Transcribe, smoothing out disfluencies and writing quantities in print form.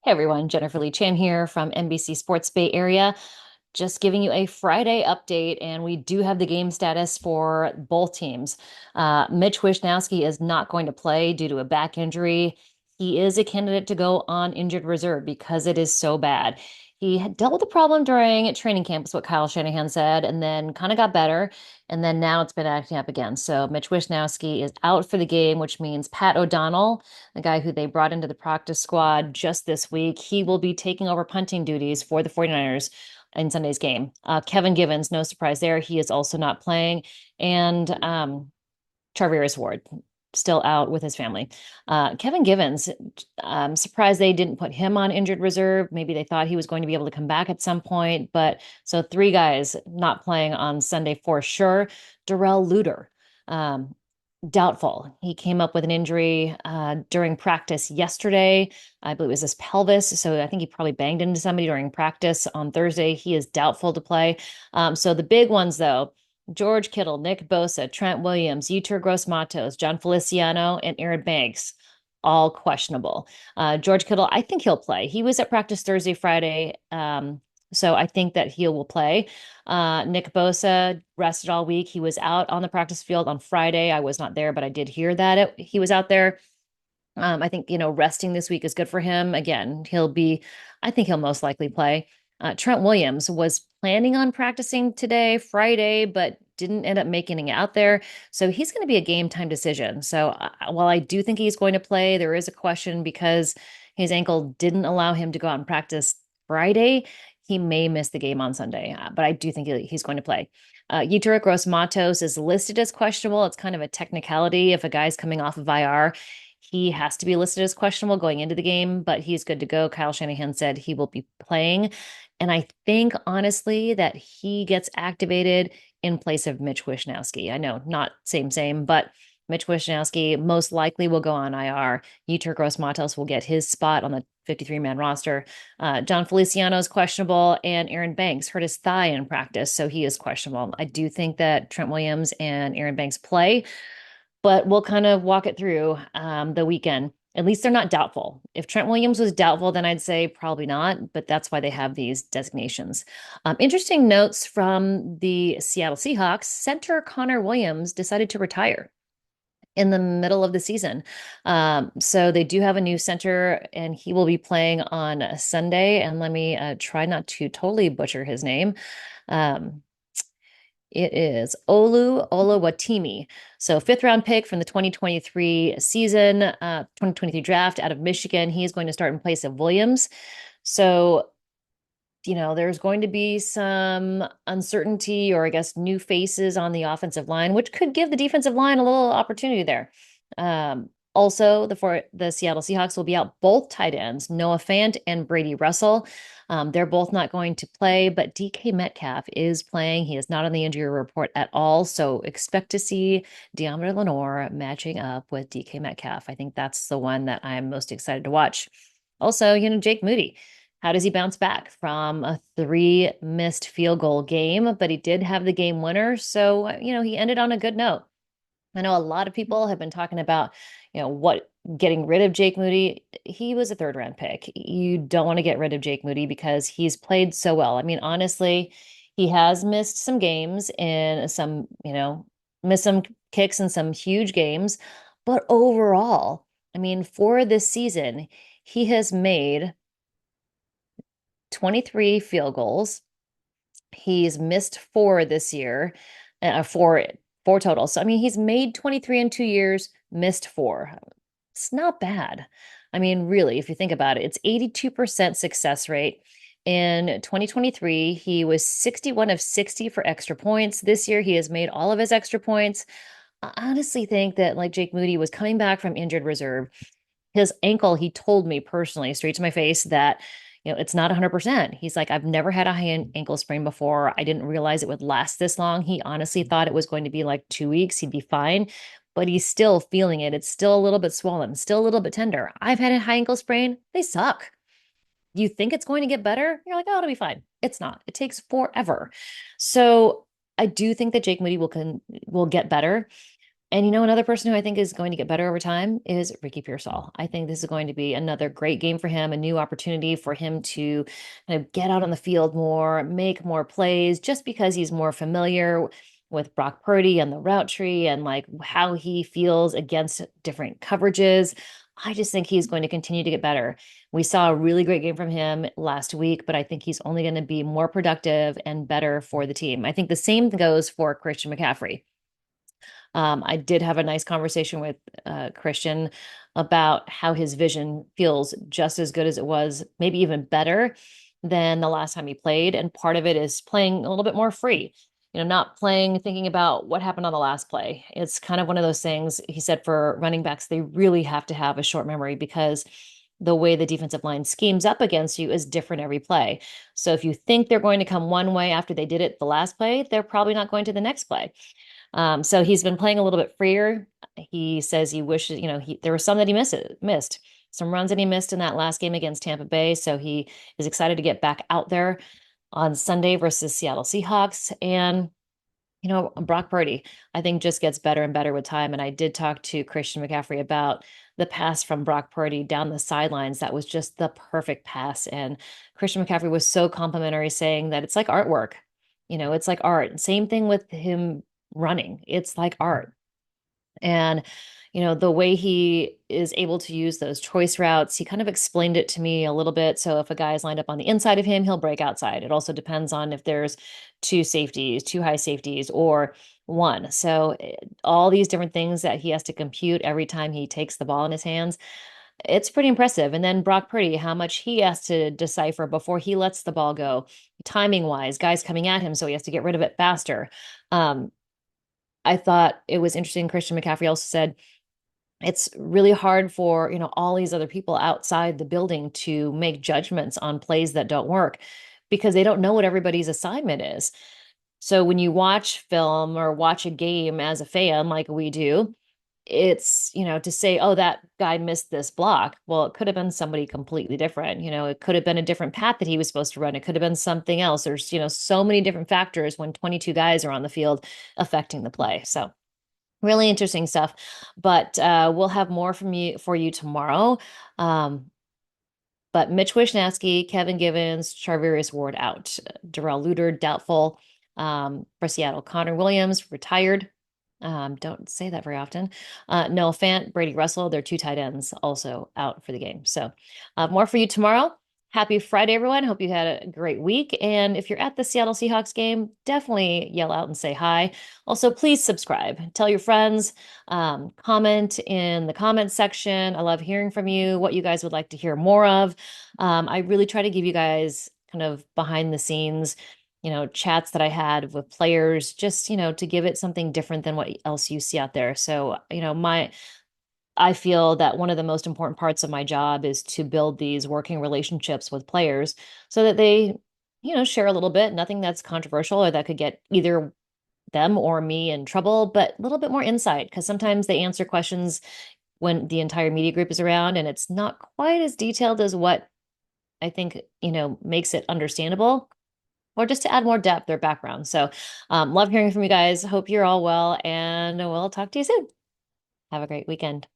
Hey everyone, Jennifer Lee Chan here from NBC Sports Bay Area. Just giving you a Friday update, and we do have the game status for both teams. Mitch Wishnowsky is not going to play due to a back injury. He is a candidate to go on injured reserve because it is so bad. He had dealt with the problem during training camp, is what Kyle Shanahan said, and then kind of got better. And then now it's been acting up again. So Mitch Wishnowsky is out for the game, which means Pat O'Donnell, the guy who they brought into the practice squad just this week, he will be taking over punting duties for the 49ers in Sunday's game. Kevin Givens, no surprise there. He is also not playing. And Charvarius Ward, still out with his family. Kevin Givens, I'm surprised they didn't put him on injured reserve. Maybe they thought he was going to be able to come back at some point. But so three guys not playing on Sunday for sure. Darrell Luter, doubtful. He came up with an injury during practice yesterday. I believe it was his pelvis. So I think he probably banged into somebody during practice on Thursday. He is doubtful to play. So the big ones, though, George Kittle, Nick Bosa, Trent Williams, Yetur Gross Matos, John Feliciano, and Aaron Banks, all questionable. George Kittle, I think he'll play. He was at practice Thursday, Friday. So I think that he will play. Nick Bosa rested all week. He was out on the practice field on Friday. I was not there, but I did hear that he was out there. I think, resting this week is good for him. Again, I think he'll most likely play. Trent Williams was planning on practicing today, Friday, but didn't end up making it out there. So he's going to be a game time decision. So while I do think he's going to play, there is a question because his ankle didn't allow him to go out and practice Friday. He may miss the game on Sunday, but I do think he's going to play. Yetur Gross Matos is listed as questionable. It's kind of a technicality. If a guy's coming off of IR, he has to be listed as questionable going into the game, but he's good to go. Kyle Shanahan said he will be playing. And I think, honestly, that he gets activated in place of Mitch Wishnowsky. I know, not same, but Mitch Wishnowsky most likely will go on IR. Yetur Gross Matos will get his spot on the 53-man roster. John Feliciano is questionable, and Aaron Banks hurt his thigh in practice, so he is questionable. I do think that Trent Williams and Aaron Banks play, but we'll kind of walk it through the weekend. At least they're not doubtful. If Trent Williams was doubtful, then I'd say probably not, but that's why they have these designations. Interesting notes from the Seattle Seahawks. Center Connor Williams decided to retire in the middle of the season. So they do have a new center, and he will be playing on Sunday. And let me try not to totally butcher his name. It is Olu Olawatimi. So fifth round pick from the 2023 season, 2023 draft out of Michigan. He is going to start in place of Williams. So, there's going to be some uncertainty or I guess new faces on the offensive line, which could give the defensive line a little opportunity there. Also, the Seattle Seahawks will be out both tight ends, Noah Fant and Brady Russell. They're both not going to play, but DK Metcalf is playing. He is not on the injury report at all. So expect to see Deommodore Lenoir matching up with DK Metcalf. I think that's the one that I'm most excited to watch. Also, Jake Moody. How does he bounce back from a 3 missed field goal game? But he did have the game winner. So, he ended on a good note. I know a lot of people have been talking about, what getting rid of Jake Moody. He was a third round pick. You don't want to get rid of Jake Moody because he's played so well. I mean, honestly, he has missed some games and missed some kicks in some huge games. But overall, I mean, for this season, he has made 23 field goals. He's missed 4 this year, 4 total. So, I mean, he's made 23 in 2 years, missed 4. It's not bad. I mean, really, if you think about it, it's 82% success rate. In 2023, he was 61 of 60 for extra points. This year, he has made all of his extra points. I honestly think that, like Jake Moody was coming back from injured reserve, his ankle, he told me personally, straight to my face, that it's not 100%. He's like, I've never had a high ankle sprain before. I didn't realize it would last this long. He honestly thought it was going to be like 2 weeks. He'd be fine, but he's still feeling it. It's still a little bit swollen, still a little bit tender. I've had a high ankle sprain. They suck. You think it's going to get better? You're like, oh, it'll be fine. It's not. It takes forever. So I do think that Jake Moody will get better. And another person who I think is going to get better over time is Ricky Pearsall. I think this is going to be another great game for him, a new opportunity for him to kind of get out on the field more, make more plays, just because he's more familiar with Brock Purdy and the route tree and like how he feels against different coverages. I just think he's going to continue to get better. We saw a really great game from him last week, but I think he's only going to be more productive and better for the team. I think the same goes for Christian McCaffrey. I did have a nice conversation with Christian about how his vision feels just as good as it was, maybe even better than the last time he played. And part of it is playing a little bit more free, not playing, thinking about what happened on the last play. It's kind of one of those things. He said for running backs, they really have to have a short memory because the way the defensive line schemes up against you is different every play. So if you think they're going to come one way after they did it the last play, they're probably not going to the next play. So he's been playing a little bit freer. He says he wishes, there were some that he missed, some runs that he missed in that last game against Tampa Bay. So he is excited to get back out there on Sunday versus Seattle Seahawks. And, Brock Purdy, I think just gets better and better with time. And I did talk to Christian McCaffrey about the pass from Brock Purdy down the sidelines. That was just the perfect pass. And Christian McCaffrey was so complimentary, saying that it's like artwork. It's like art. Same thing with him running. It's like art. And, the way he is able to use those choice routes, he kind of explained it to me a little bit. So if a guy is lined up on the inside of him, he'll break outside. It also depends on if there's two safeties, two high safeties, or one. So all these different things that he has to compute every time he takes the ball in his hands, it's pretty impressive. And then Brock Purdy, how much he has to decipher before he lets the ball go, timing wise, guys coming at him, so he has to get rid of it faster. I thought it was interesting. Christian McCaffrey also said it's really hard for, all these other people outside the building to make judgments on plays that don't work because they don't know what everybody's assignment is. So when you watch film or watch a game as a fan, like we do, it's, to say, oh, that guy missed this block. Well, it could have been somebody completely different. It could have been a different path that he was supposed to run. It could have been something else. There's, so many different factors when 22 guys are on the field affecting the play. So really interesting stuff. But we'll have more from you for you tomorrow. But Mitch Wishnowsky, Kevin Givens, Charvarius Ward out. Darrell Luter, doubtful. For Seattle, Connor Williams, retired. Don't say that very often. Noah Fant, Brady Russell, they're two tight ends also out for the game. So more for you tomorrow. Happy Friday, everyone. Hope you had a great week. And if you're at the Seattle Seahawks game, definitely yell out and say hi. Also, please subscribe. Tell your friends. Comment in the comment section. I love hearing from you, what you guys would like to hear more of. I really try to give you guys kind of behind the scenes chats that I had with players, just, to give it something different than what else you see out there. So, I feel that one of the most important parts of my job is to build these working relationships with players so that they, share a little bit, nothing that's controversial or that could get either them or me in trouble, but a little bit more insight because sometimes they answer questions when the entire media group is around and it's not quite as detailed as what I think, makes it understandable or just to add more depth or background. So love hearing from you guys. Hope you're all well, and we'll talk to you soon. Have a great weekend.